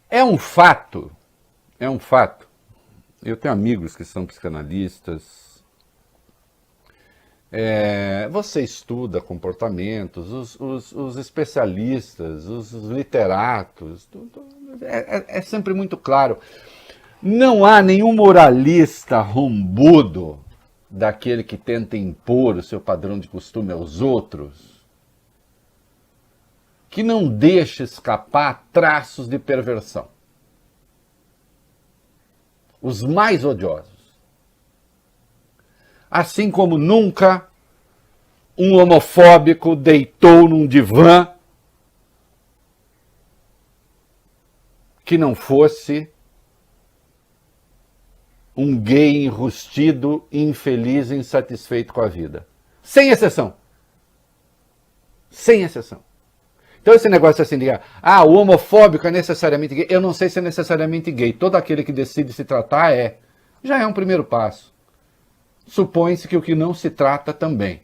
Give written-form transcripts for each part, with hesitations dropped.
É um fato, é um fato. Eu tenho amigos que são psicanalistas. Você estuda comportamentos, os especialistas, os literatos, é sempre muito claro. Não há nenhum moralista rombudo daquele que tenta impor o seu padrão de costume aos outros que não deixe escapar traços de perversão. Os mais odiosos. Assim como nunca um homofóbico deitou num divã que não fosse um gay enrustido, infeliz e insatisfeito com a vida. Sem exceção. Sem exceção. Então esse negócio assim de, o homofóbico é necessariamente gay. Eu não sei se é necessariamente gay. Todo aquele que decide se tratar já é um primeiro passo. Supõe-se que o que não se trata também.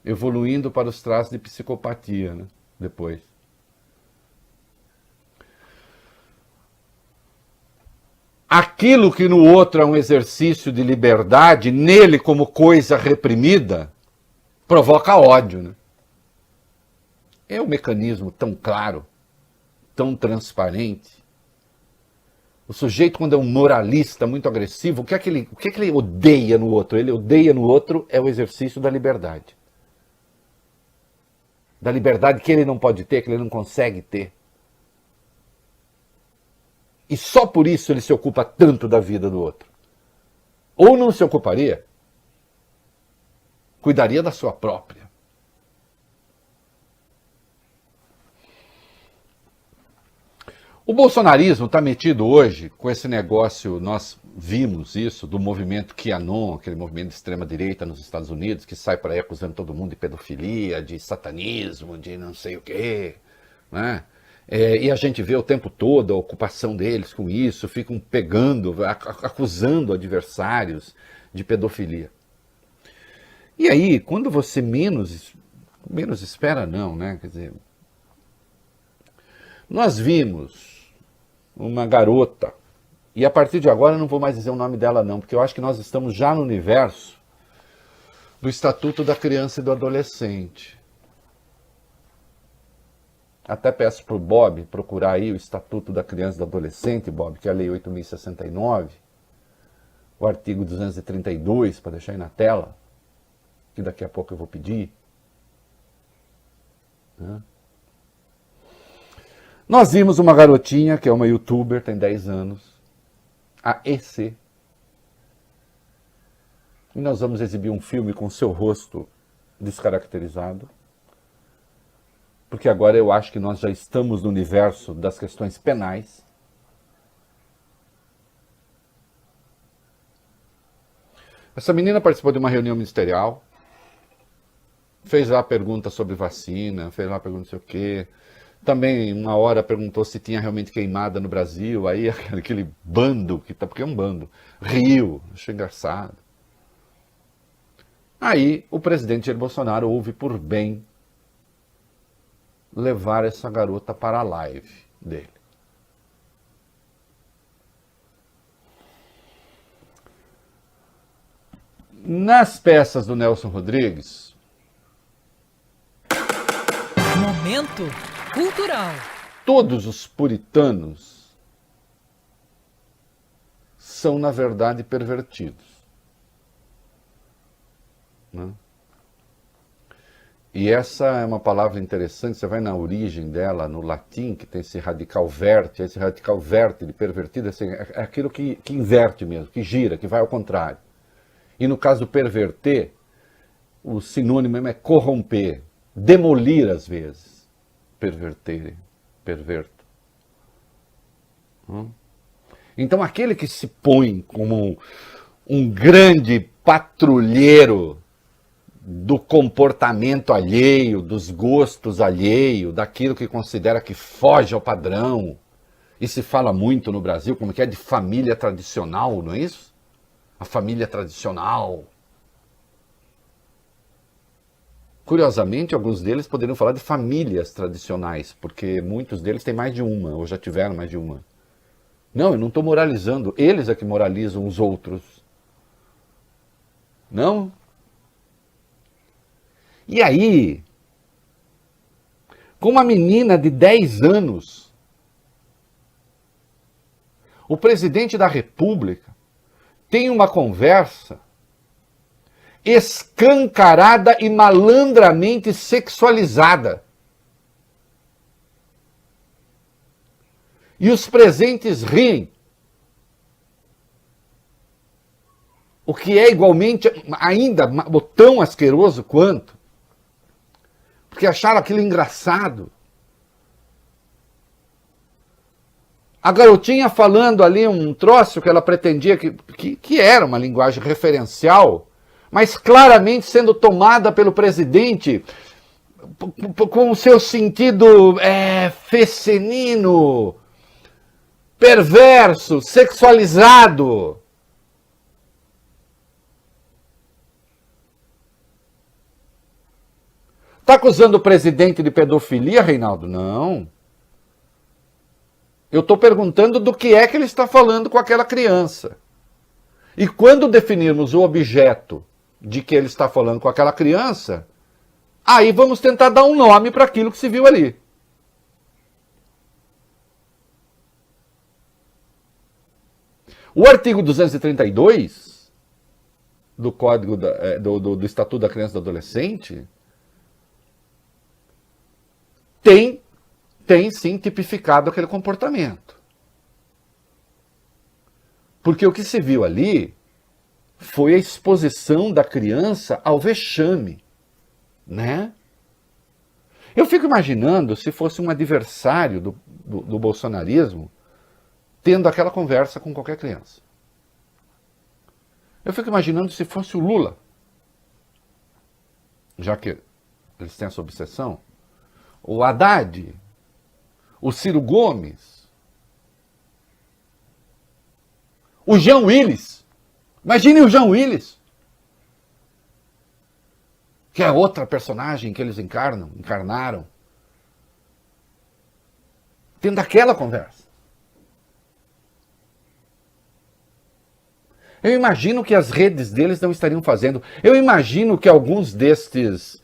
Evoluindo para os traços de psicopatia, né? Depois. Aquilo que no outro é um exercício de liberdade, nele como coisa reprimida, provoca ódio, né? É um mecanismo tão claro, tão transparente. O sujeito, quando é um moralista muito agressivo, o que é que ele odeia no outro? Ele odeia no outro é o exercício da liberdade. Da liberdade que ele não pode ter, que ele não consegue ter. E só por isso ele se ocupa tanto da vida do outro. Ou não se ocuparia, cuidaria da sua própria. O bolsonarismo está metido hoje com esse negócio, nós vimos isso, do movimento QAnon, aquele movimento de extrema-direita nos Estados Unidos, que sai por aí acusando todo mundo de pedofilia, de satanismo, de não sei o quê, né? E a gente vê o tempo todo a ocupação deles com isso, ficam pegando, acusando adversários de pedofilia. E aí, quando você menos espera não, né? Quer dizer, nós vimos uma garota, e a partir de agora eu não vou mais dizer o nome dela não, porque eu acho que nós estamos já no universo do Estatuto da Criança e do Adolescente. Até peço para o Bob procurar aí o Estatuto da Criança e do Adolescente, Bob, que é a Lei 8.069, o artigo 232, para deixar aí na tela, que daqui a pouco eu vou pedir. Nós vimos uma garotinha, que é uma youtuber, tem 10 anos, a EC, e nós vamos exibir um filme com seu rosto descaracterizado, porque agora eu acho que nós já estamos no universo das questões penais. Essa menina participou de uma reunião ministerial, fez lá pergunta sobre vacina, fez lá pergunta não sei o quê. Também, uma hora, perguntou se tinha realmente queimada no Brasil, aí aquele bando, porque é um bando, riu, achei engraçado. Aí o presidente Jair Bolsonaro houve por bem levar essa garota para a live dele. Nas peças do Nelson Rodrigues... Momento cultural. Todos os puritanos são, na verdade, pervertidos. Né? E essa é uma palavra interessante, você vai na origem dela, no latim, que tem esse radical verte, esse radical verte de pervertido, assim, é aquilo que inverte mesmo, que gira, que vai ao contrário. E no caso do perverter, o sinônimo mesmo é corromper, demolir às vezes. Perverter, perverto. Então aquele que se põe como um grande patrulheiro do comportamento alheio, dos gostos alheio, daquilo que considera que foge ao padrão, e se fala muito no Brasil, como que é de família tradicional, não é isso? A família tradicional. Curiosamente, alguns deles poderiam falar de famílias tradicionais, porque muitos deles têm mais de uma, ou já tiveram mais de uma. Não, eu não estou moralizando, eles é que moralizam os outros. Não? E aí, com uma menina de 10 anos, o presidente da República tem uma conversa escancarada e malandramente sexualizada. E os presentes riem. O que é igualmente ainda tão asqueroso quanto. Porque acharam aquilo engraçado. A garotinha falando ali um troço que ela pretendia que era uma linguagem referencial, mas claramente sendo tomada pelo presidente com o seu sentido fecenino, perverso, sexualizado. Está acusando o presidente de pedofilia, Reinaldo? Não. Eu estou perguntando do que é que ele está falando com aquela criança. E quando definirmos o objeto de que ele está falando com aquela criança, aí vamos tentar dar um nome para aquilo que se viu ali. O artigo 232 do Código do Estatuto da Criança e do Adolescente tem sim tipificado aquele comportamento. Porque o que se viu ali foi a exposição da criança ao vexame, né? Eu fico imaginando se fosse um adversário do bolsonarismo tendo aquela conversa com qualquer criança. Eu fico imaginando se fosse o Lula, já que eles têm essa obsessão, o Haddad, o Ciro Gomes, o Jean Willis. Imagine o Jean Willis, que é outra personagem que eles encarnaram, tendo aquela conversa. Eu imagino que as redes deles não estariam fazendo. Eu imagino que alguns destes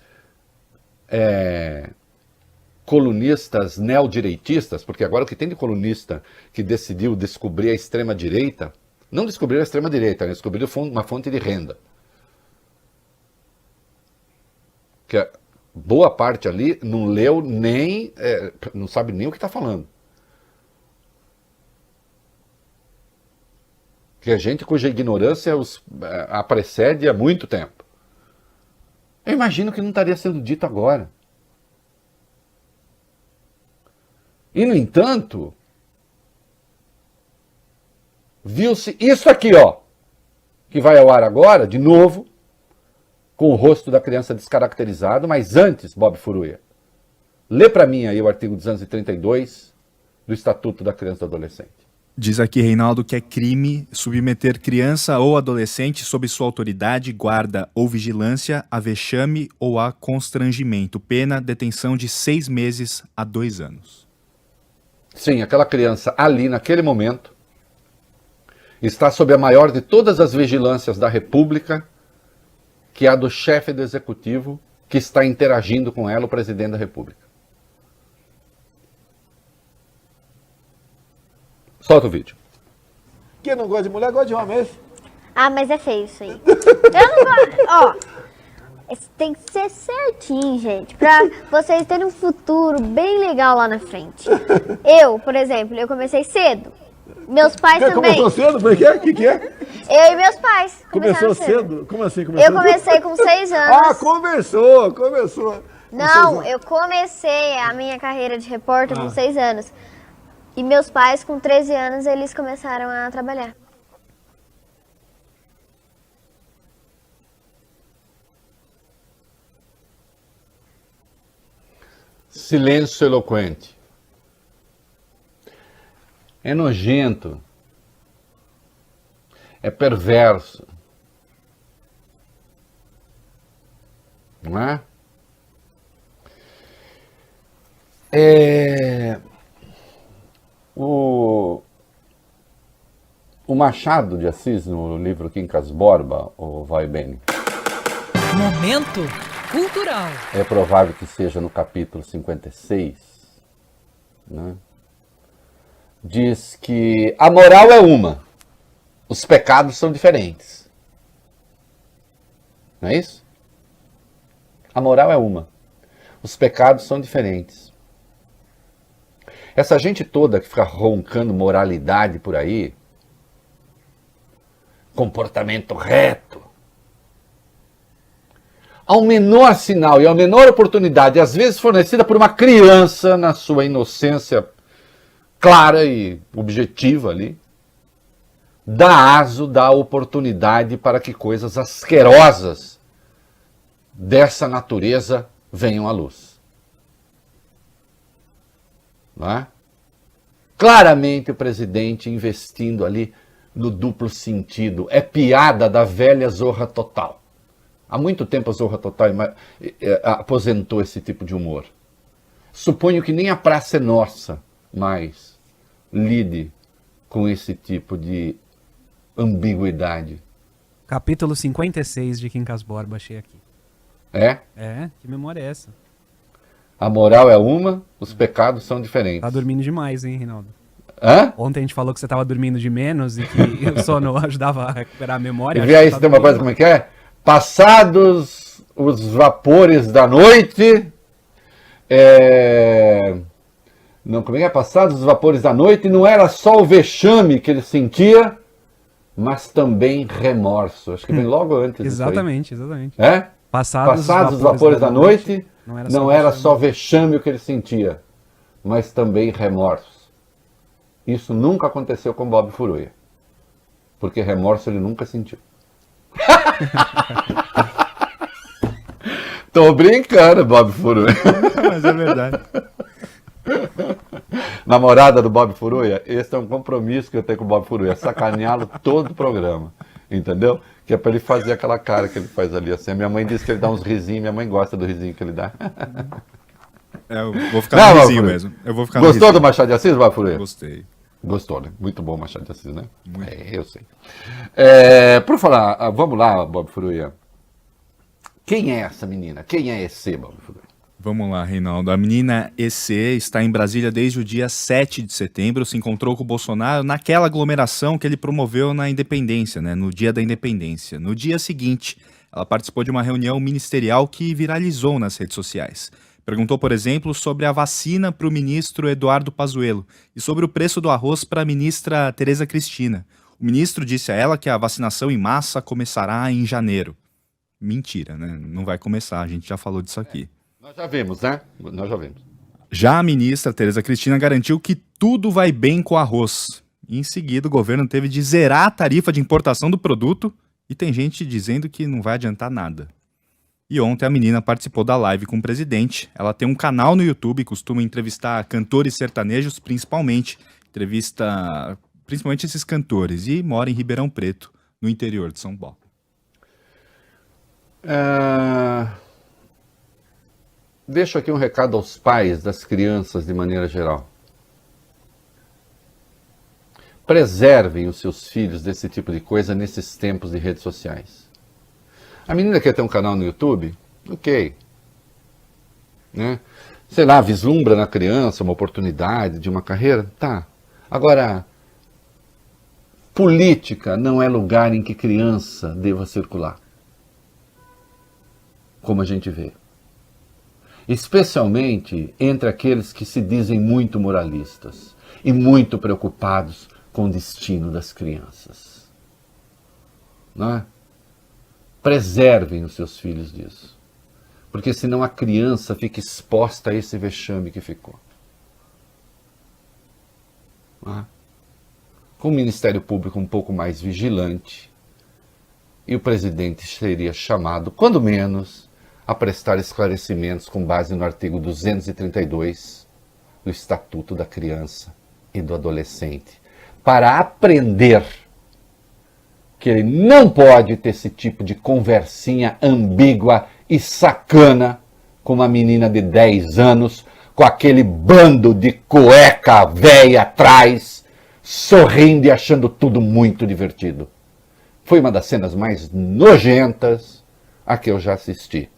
colunistas neodireitistas, porque agora o que tem de colunista que decidiu descobrir a extrema-direita, não descobriram a extrema-direita, né? Descobriram uma fonte de renda. Que boa parte ali não leu nem, não sabe nem o que está falando. Que é gente cuja ignorância a precede há muito tempo. Eu imagino que não estaria sendo dito agora. E, no entanto, viu-se isso aqui, ó, que vai ao ar agora, de novo, com o rosto da criança descaracterizado, mas antes, Bob Furuia, lê para mim aí o artigo 232 do Estatuto da Criança e do Adolescente. Diz aqui, Reinaldo, que é crime submeter criança ou adolescente sob sua autoridade, guarda ou vigilância a vexame ou a constrangimento. Pena, detenção de 6 meses a 2 anos. Sim, aquela criança ali, naquele momento, está sob a maior de todas as vigilâncias da República, que é a do chefe do Executivo, que está interagindo com ela, o presidente da República. Solta o vídeo. Quem não gosta de mulher, gosta de homem, é isso? Ah, mas é feio isso aí. Eu não gosto. Ó, isso tem que ser certinho, gente, pra vocês terem um futuro bem legal lá na frente. Eu, por exemplo, eu comecei cedo. Meus pais Você também. começou cedo? Como é que é? O que é? Eu e meus pais. Começou começaram cedo? Como assim começou? Eu comecei com 6 anos. Ah, começou. Não, eu comecei a minha carreira de repórter com 6 anos. E meus pais, com 13 anos, eles começaram a trabalhar. Silêncio eloquente. É nojento. É perverso. Não é? O Machado de Assis, no livro Quincas Borba, o Vai Bene, Momento cultural. é provável que seja no capítulo 56, né? Diz que a moral é uma, os pecados são diferentes. Não é isso? A moral é uma, os pecados são diferentes. Essa gente toda que fica roncando moralidade por aí, comportamento reto, ao menor sinal e à menor oportunidade, às vezes fornecida por uma criança na sua inocência clara e objetiva ali, dá aso, dá oportunidade para que coisas asquerosas dessa natureza venham à luz. Não é? Claramente o presidente investindo ali no duplo sentido. É piada da velha Zorra Total. Há muito tempo a Zorra Total aposentou esse tipo de humor. Suponho que nem a Praça é Nossa mais lide com esse tipo de ambiguidade. Capítulo 56 de Quincas Borba, achei aqui. É? É? Que memória é essa? A moral é uma, os pecados são diferentes. Tá dormindo demais, hein, Rinaldo? Hã? Ontem a gente falou que você tava dormindo de menos e que o sono ajudava a recuperar a memória. E vê aí se tem uma coisa como é que é? Passados os vapores da noite, não, como é que é? Passados os vapores da noite, não era só o vexame que ele sentia, mas também remorso. Acho que vem logo antes disso aí. Exatamente, exatamente. É? Passados os vapores da noite, não era só vexame o que ele sentia, mas também remorso. Isso nunca aconteceu com Bob Furuia, porque remorso ele nunca sentiu. Tô brincando, Bob Furuia. Mas é verdade. Namorada do Bob Furuia, esse é um compromisso que eu tenho com o Bob Furuia, sacaneá-lo todo o programa, entendeu? Que é pra ele fazer aquela cara que ele faz ali assim. A minha mãe disse que ele dá uns risinhos, minha mãe gosta do risinho que ele dá. Eu vou ficar no vizinho mesmo. Eu vou ficar no Gostou risinho. do Machado de Assis, Bob Furuia? Gostei. Gostou, né? Muito bom o Machado de Assis, né? Muito. Eu sei. Por falar, vamos lá, Bob Furuia. Quem é essa menina? Quem é esse, Bob Furuia? Vamos lá, Reinaldo. A menina EC está em Brasília desde o dia 7 de setembro, se encontrou com o Bolsonaro naquela aglomeração que ele promoveu na Independência, né, no dia da Independência. No dia seguinte, ela participou de uma reunião ministerial que viralizou nas redes sociais. Perguntou, por exemplo, sobre a vacina para o ministro Eduardo Pazuello e sobre o preço do arroz para a ministra Tereza Cristina. O ministro disse a ela que a vacinação em massa começará em janeiro. Mentira, né? Não vai começar, a gente já falou disso aqui. Nós já vimos, né? Nós já vimos. Já a ministra Tereza Cristina garantiu que tudo vai bem com o arroz. E em seguida, o governo teve de zerar a tarifa de importação do produto e tem gente dizendo que não vai adiantar nada. E ontem a menina participou da live com o presidente. Ela tem um canal no YouTube e costuma entrevistar cantores sertanejos, principalmente. Entrevista principalmente esses cantores. E mora em Ribeirão Preto, no interior de São Paulo. Deixo aqui um recado aos pais das crianças de maneira geral. Preservem os seus filhos desse tipo de coisa nesses tempos de redes sociais. A menina quer ter um canal no YouTube? Ok. Né? Sei lá, vislumbra na criança uma oportunidade de uma carreira? Tá. Agora, política não é lugar em que criança deva circular. Como a gente vê. Especialmente entre aqueles que se dizem muito moralistas e muito preocupados com o destino das crianças. Não é? Preservem os seus filhos disso. Porque senão a criança fica exposta a esse vexame que ficou. Não é? Com o Ministério Público um pouco mais vigilante, e o presidente seria chamado, quando menos, a prestar esclarecimentos com base no artigo 232 do Estatuto da Criança e do Adolescente, para aprender que ele não pode ter esse tipo de conversinha ambígua e sacana com uma menina de 10 anos, com aquele bando de cueca véia atrás, sorrindo e achando tudo muito divertido. Foi uma das cenas mais nojentas a que eu já assisti.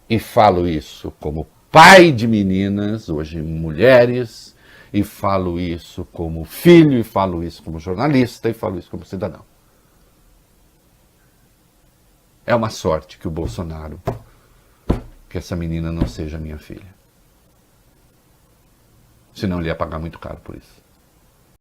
E falo isso como pai de meninas, hoje mulheres, e falo isso como filho, e falo isso como jornalista, e falo isso como cidadão. É uma sorte que o Bolsonaro, que essa menina não seja minha filha. Senão ele ia pagar muito caro por isso.